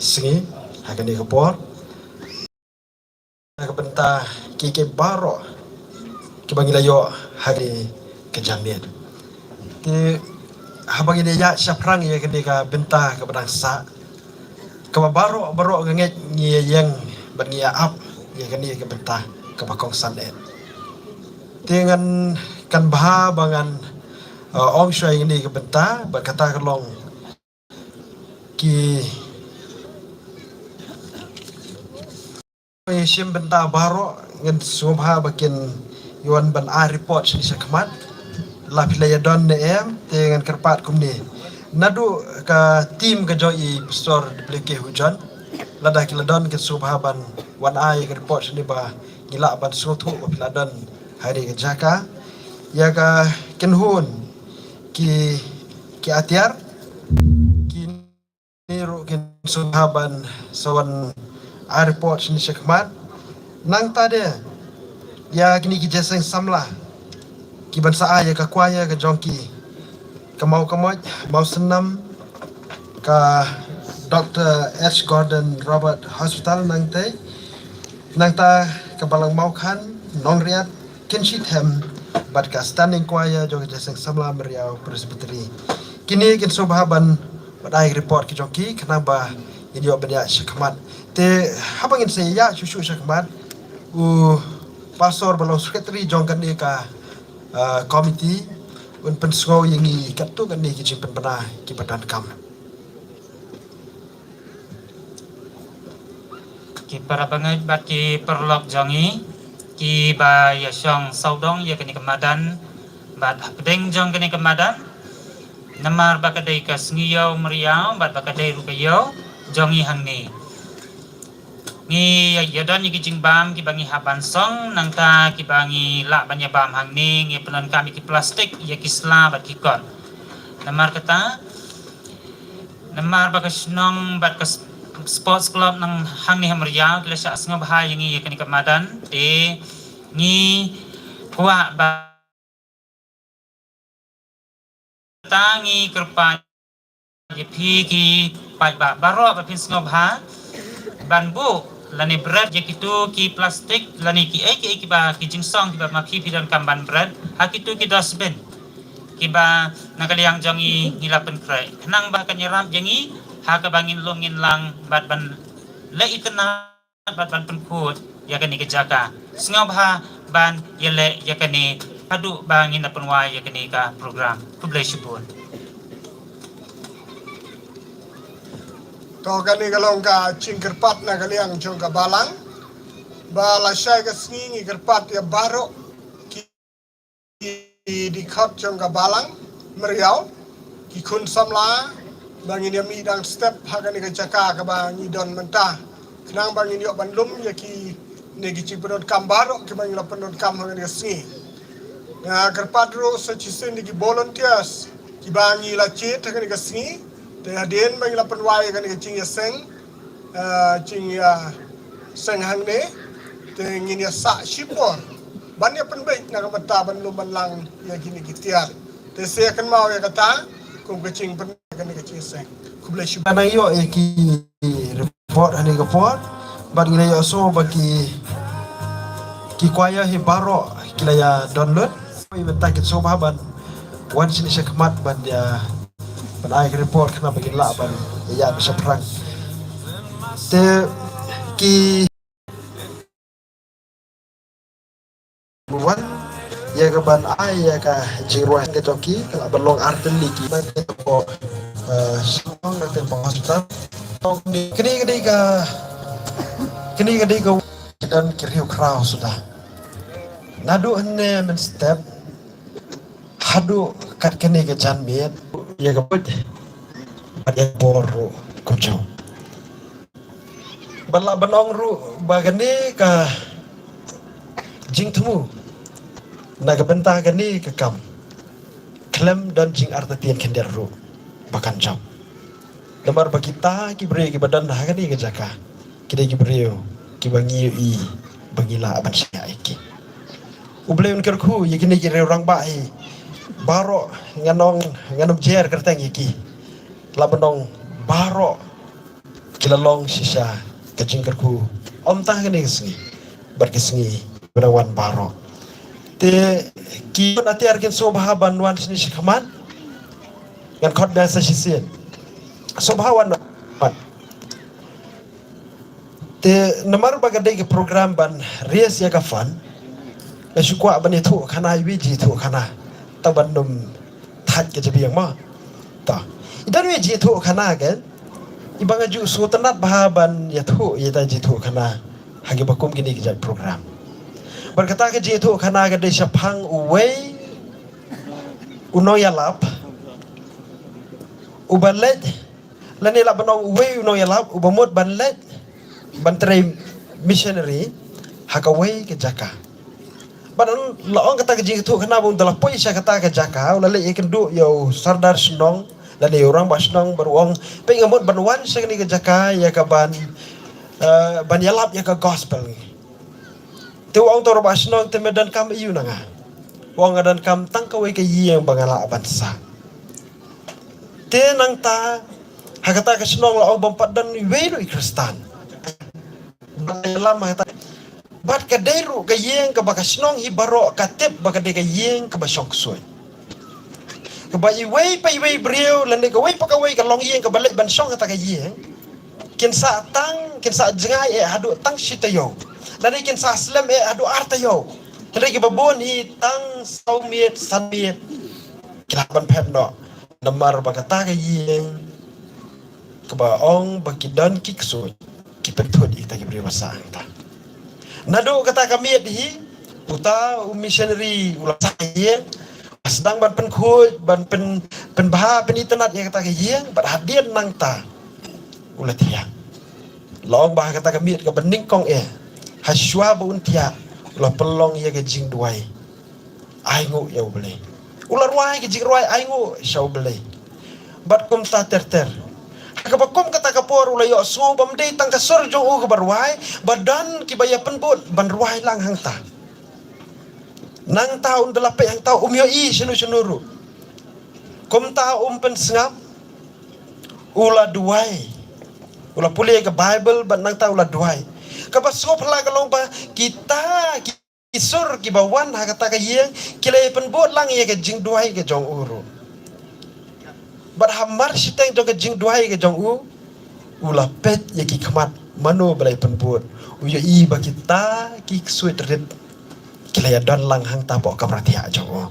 sengi hakani kapor benta kike baro kibangila yo hari kejamian ti habang ini ya syaprang ya kene ka benta ka badang sa ka baro nget ngi yang bangia up ya kene ka benta ka bakong sanet dengan kan bah bangan ong syai ini ka benta berkata kelong ki sim benta baro ngan subha bakin yuan ban a report ni sakmat la pilaya don ne em dengan kerpat kumni nadu ka tim ka joi pastor bleke hujan lada kila don ke subha ban wan a ka report ni ba gila ban sutu ba pila don hari ka jaka ya ka kenhun ki atiar ki niru kin subha ban sawan a report ni sakmat nang tade ya kini ki jeseng samla ki bansa ya ka kwaya ka jongki ka mau senam ka Dr. H. Gordon Robert Hospital nang ta ka balang mau kan nong riat kin shithem bat ka standing kwaya jong jeseng samla meriau presbytery kini kin subhaban badai report ki jongki kenapa ini obenya syakmat te habangin saya susu syakmat pastor balau secretary jongkan ni ka komiti un pensgo yang i katu kan ni ki pernah ki badan kam ki para bangai bat ki perlok jongi ki ba yasong saudong ya kini kemadan bat pedeng jong kini kemadan namar bakadai ka sngiyau meriau bat bakadai rukayo jongi hangni ngi yadon ni kijing bam ki bangi haban song nangta ki bangi la banya bam hangni ngi pelan kami ki plastik ya ki sla bat ki kon namar bakasnong bat ka sports club nang hangni hamriya kila sya sngo bahai ngi ya kini kemadan te ngi kuah ba tangi kerpa ye pi ki pai ba baro ba pin sngo bah banbu lani bread je kitu ki plastik lani ki ba ki jingsong ki ba ma pi dan kamban bread hakitu ki dustbin ki ba nakaliang jangi ngilapen krai nang ba kanyeram jangi ha ka bangin longin lang bat ban le itna bat ban penkut ya kani kejaka sngau ba ban yele ya kani padu bangin na penwa ya kani ka program kublai syubun to kani kalong ka cingkerpat na kaliang jong ka balang bala syai ka sngi kerpat ya baro ki di khot jong ka balang meriau ki kun samla bangin ya mi dang step hakani ka jaka ka bangi don mentah kenang bangin yo bandlum ya ki negi cipedon kam baro ki bangin la pendon kam hakani ka sngi na kerpat ro sa cisen di volunteers ki bangi la chet hakani ka sngi te hadin bagi lapan wai kan cing ya seng hang ne te ngin ya sa shipor ban ya penbaik na kamata ban lumban lang ya gini kitiar te se kan mau ya kata kum kecing pen kan kecing seng kublai shipor ana yo ki report ani ka report ban ngina yo so bagi ki kwaya hi baro kila ya download benta ki so ban wan sini syakmat ban dia pen report kena bagi laban ya bisa perang te ki buat ya ke ban ya ka jiruan ke toki kalau berlong arteli ki ban ko song na tempo hospital tong ni kini ka dan kiriu krau sudah nadu ene men step hadu kat kene ke janmiet ya kabut ada boru kucau bala benong ru bagani ka jing temu na ka bentah gani ka kam klem dan jing artatian kender ru bakan jam lemar bagita ki bre ki badan ha gani ka jaka kide ki breo ki bangi i bangila aban sia iki ubleun kerku yekini ki orang bai baro nganom jer kerteng iki labenong baro kilalong sisya kajingkerku om tah kene kesengi berkesengi benawan baro te ki ati arkin sobha banwan sini shikaman kan khot biasa sisien sobhawan te namar bagadai ke program ban ries ya kafan la shukwa ban itu kana wiji tu kana tabannum that ke jabiang ma ta idan wiji tu kana kan ibang aju sutanat bahaban ya tu ya ta jitu kana hagi bakum gini ke program berkata ke jitu kana ke desa phang uwei unoyalap ubalet lani la banong uwei unoyalap ubamut banlet bantrai missionary hakawai ke jaka badan laong kata ke jitu kana bung dalam poi saya kata ke jaka lalle ikan du yo sardar senong lalle orang basnong beruang pengamut banwan segini ke jaka ya kaban ban yalap ya ke gospel tu orang tor basnong temedan kam iu nanga wong adan kam tangkawai ke yang bangala abansa tenang ta hakata ke senong laong bompat dan welu Kristan dalam kata bat ka dairu ka yeng ka bakasnong hibaro ka tip baka de ka yeng ka basok soy ka ba iway pa iway brio lande ka way pa ka way ka long yeng ka balik ban song ka yeng kin sa tang kin sa jngai hadu tang sitayo lande kin sa slam hadu artayo lande ka babon hi tang saumiet sanmiet kilaban phet no namar baka ta ka yeng ka ba ong bakidan kiksoy kipetod ita ki brio sa anta nado kata kami di puta missionary ulah saya sedang ban pen khoi ban pen bah pen internet ya kata kaya ban hadian nang ta ulah tiang long bah kata kami ke bening kong haswa bun tia ulah pelong ya ke jing duai ai ngo ya boleh ulah ruai ke jing ruai ai ngo syau boleh bat kum ta ter kabakom kata kapor ulay so bamday tang kasor jong u kabarway badan kibaya penbut banruay lang hangta nang taon dalape hang tao umyo i sunuru kum tao pensengap ula duai ula pulih ke bible ban nang tao ula duai kabasop la kalong ba kita kisur kibawan hakata kayeng kilay penbut lang ya ke jing duai ke jong uru bat hamar siteng jong ke jing duai ke jong u ula pet ya ki khamat mano balai penbut uyo i ba kita ki suit rit kilaya don lang hang ta bo kamratia jong u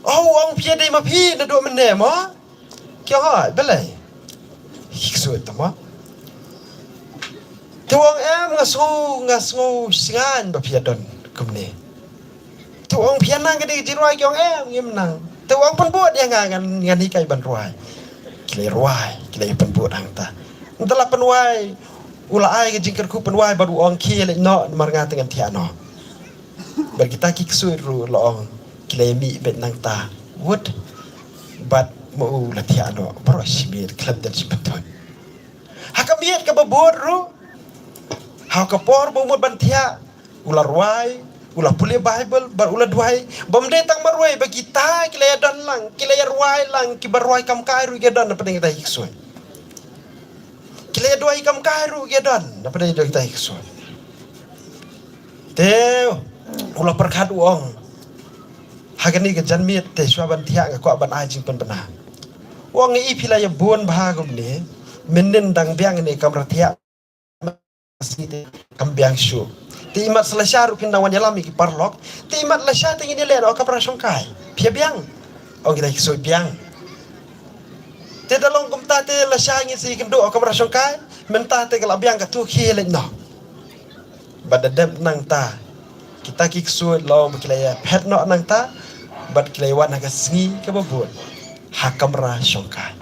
ong pia dei ma phi na do mene mo kyo ha balai ki suit ta mo tuang em ngasu singan ba pia don kumne tuang pia nang ke di jiruai kyong em ngim nang tuang penbuat yang ngan hikai ban ruai kilai penbuat hang ta entahlah penwai ula ai ke jingker ku penwai baru ong ki le no marnga dengan tiano bar kita ki ksui ru loong kilai mi bet nang ta wood bat mo la tiano baru simir klad dan sibeton hakamiet ka babor ru ha ka por bo mo ban tia ula ruai ulah pulih bible bar ulah duai bamde tang marwai bagi ta kilaya dan lang kilaya ruai lang kibarwai kam kairu ge dan apa kita hiksoi kilaya duai kam kairu ge dan apa kita hiksoi teo ulah perkat uang hagani ke janmiet te swaban tiak ko ban ajing pen bena uang i pilaya buon bahagum ni menen dang biang ni kamra tiak kambiang syu ti imat selesai rukin nawan yalami ki parlok ti imat lesha tingin ni len o kapra songkai pia biang o kita kisoi biang te dalong kumta te lesha ngi si kendo o kapra songkai menta te kala biang ka tu khi le no badadem nang ta kita ki kisoi lo mkilaya pet no nang ta bad kilawan naga singi ka babon hakamra songkai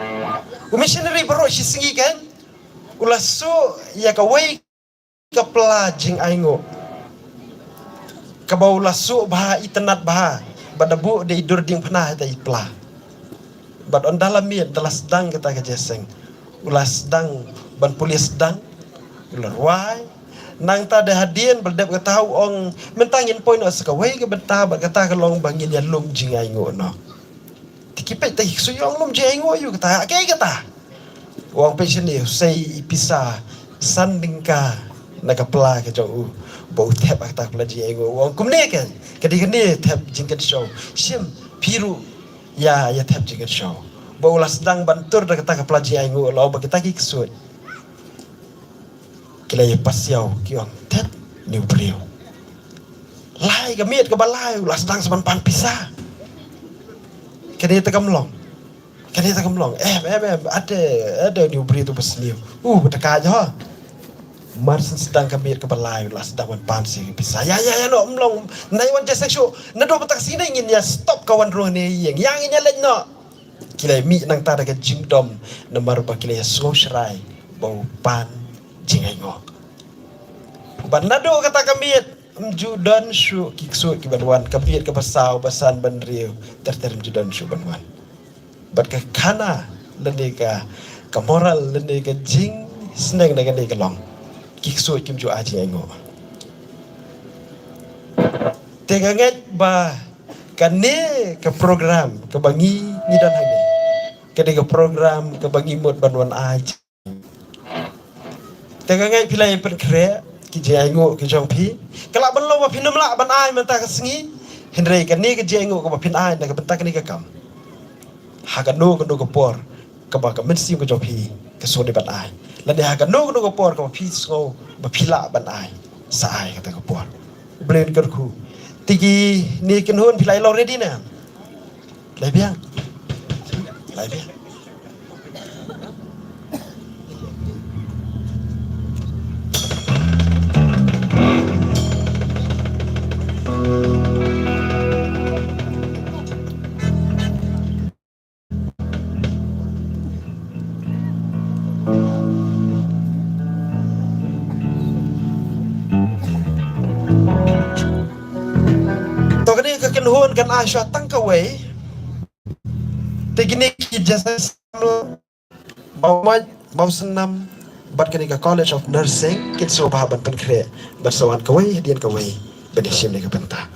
u missionary baro si singi kan ulasu ya ka wei ka plajing aingo kabau lasu bah itenat bah badabu de idur ding pernah ta ipla bad on dalam miet dalam sedang kita ke jeseng ulas sedang ban pulis sedang ular wai nang ta de hadien berdep ke tahu ong mentangin poin os ka wei ke beta bad kata ke long bangin ya lum jingai ngo no tikipet ta hiksu yong lum jingai ngo yu kata ke kata Wang pensioner sei pisa sandingka nakapla ke jauh bau tap akta pelaji ego wang kumne kan kadi tap jingkat show sim piru ya tap jingkat show bau lah sedang bantur dah kata pelaji ego lau bagi taki kesut kila ya pasiau kiong tap new beliau lai kamiat ke balai lah sedang seban pan pisah kadi tegamlong ada new beliau tu pesniu betak aja Marsen sedang kami ke balai lah sedang pansi bisa ya no mlong nai wan jasa show nado batak sini ingin ya stop kawan roh ni yang ini lain no kila mi nang tada ke jingdom nomor ba kila ya slow serai bau pan jingai ngo ban nado kata kami judan shu kiksu ki banwan kami ke pasau basan banriu terterm judan shu banwan bat ke kana lende ka moral lende ka jing seneng dengan dia kelong kiksu kim ju aji engo tenganget ba kane ke program ke bangi ni dan hane kene ke program ke bangi mot banwan aji tenganget pilai pen kre ki je engo ki jong pi kala ban lo ba pinum la ban ai man ta sengi henre kane ke je engo ke ba pin ai na ke bentak ni ke kam hakano ke por ke ba ke mensi ke jong pi ke so de ban ai lade ha no ko por ko piso ba pila ban ai sai kata ko por blen kerku tigi ni ken hon pilai lo ready na lai biang hon kan asya tangkawai tegini ki jasa bau senam bat kini ka College of Nursing kit so bahaban penkre bersawan kawai hadian kawai bedesim ni ka benta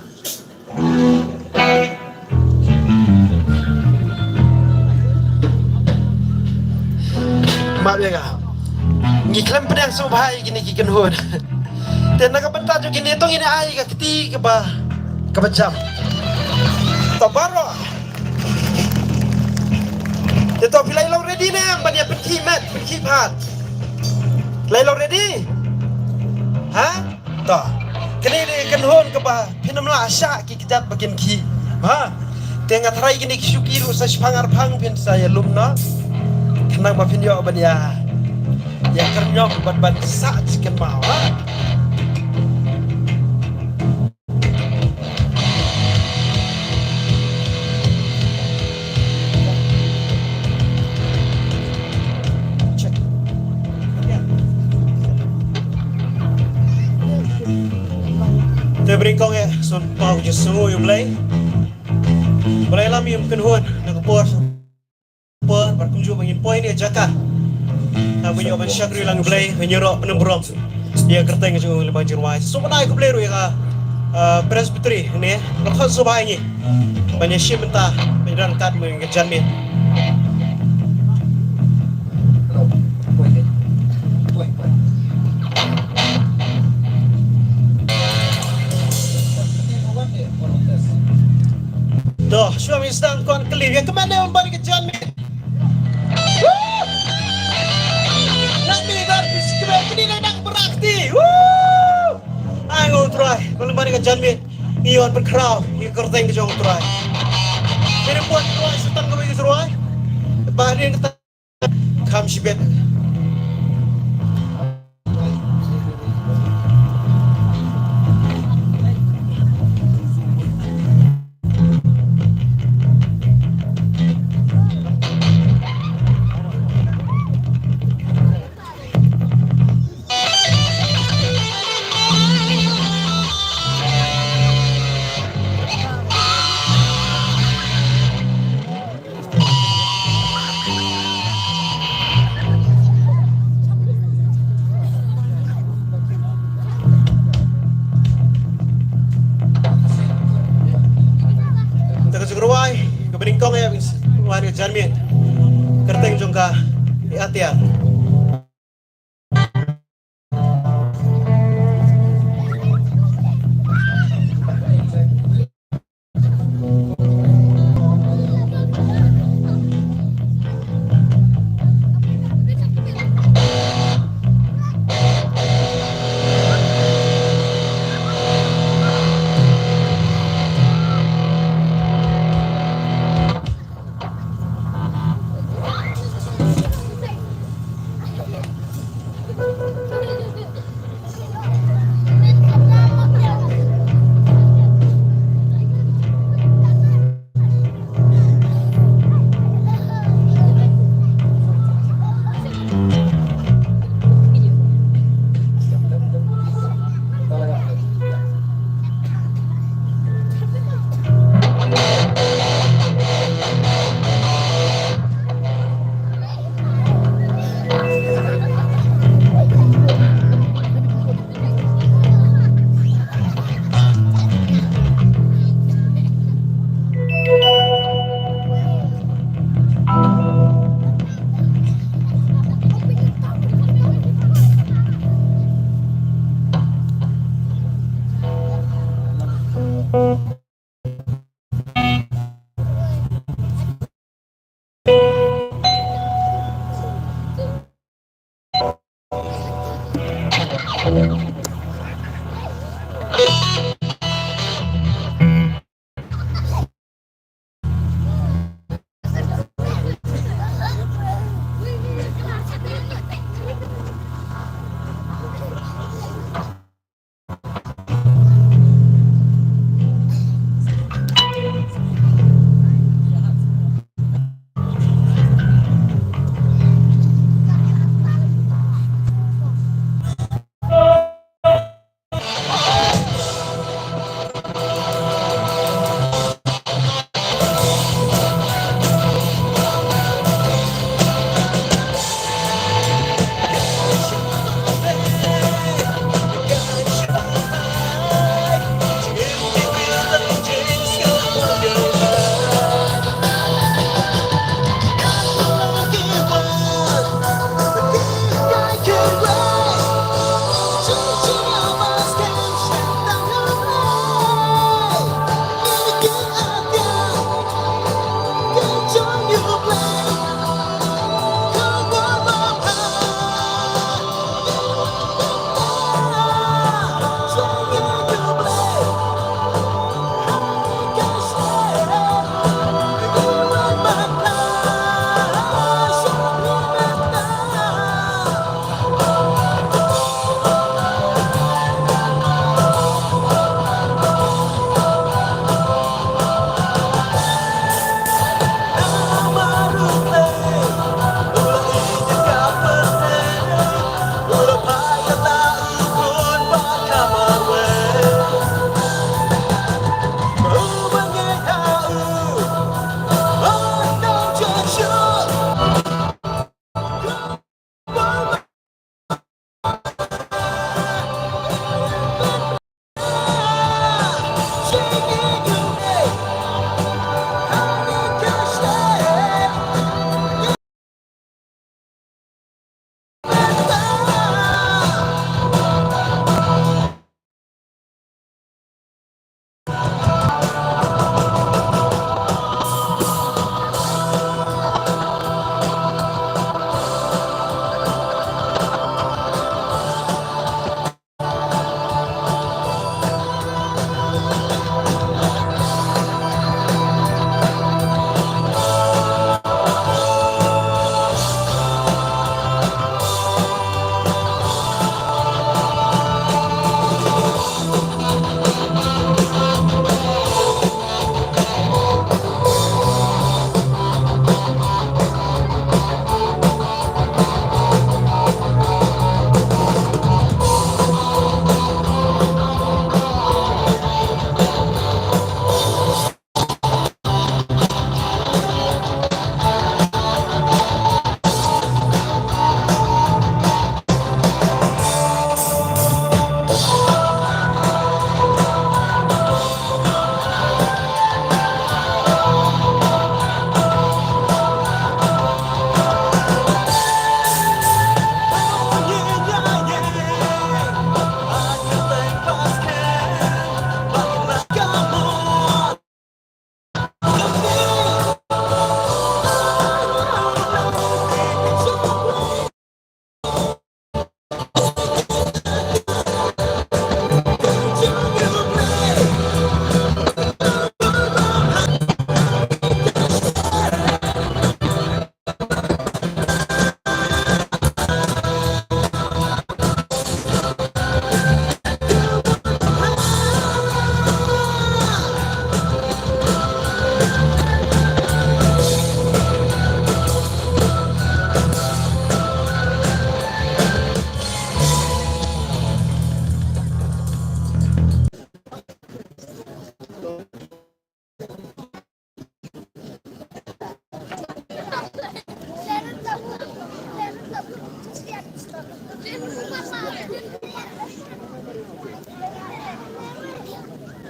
maaf ya ka ngiklam pedang so bahai gini ki kan hon dan nak benta jo gini tong ini ai ka keti ke ba ka bajam tabaro itu pilai lo ready na ban ya pergi mat pergi pat lai lo ready ha ta kini kan hon ke ba pinam la asya ki kijat bagian ki ha tengah terai gini syukiru sa pangar pang pin saya lumna kenang ba pinyo ban ya kernyok ban sa cikan mau ha Berinkong ya, son pau je semua yang boleh lam yang kenhun nak por berkunjung bangin poin dia jaka nak punya ban syakri lang boleh menyerok penembrong dia kerteng je lebih jerwai so mana aku boleh ya presbytery ni lepas sobai ni banyak syim mentah medan kat mengejan ni Doh, suami sedang kuan kelip yang kemana membalik ke jalan ni? Nak minat biskret ini nak berakti. Ayo try, membalik ke jalan ni. Ion berkerau, ion kerteng ke jauh try. Jadi buat try sedang kau pergi try. Bahari yang kata kam sibet. Keberingkong ya, wari janmi, kerteng jongka, Ihatian.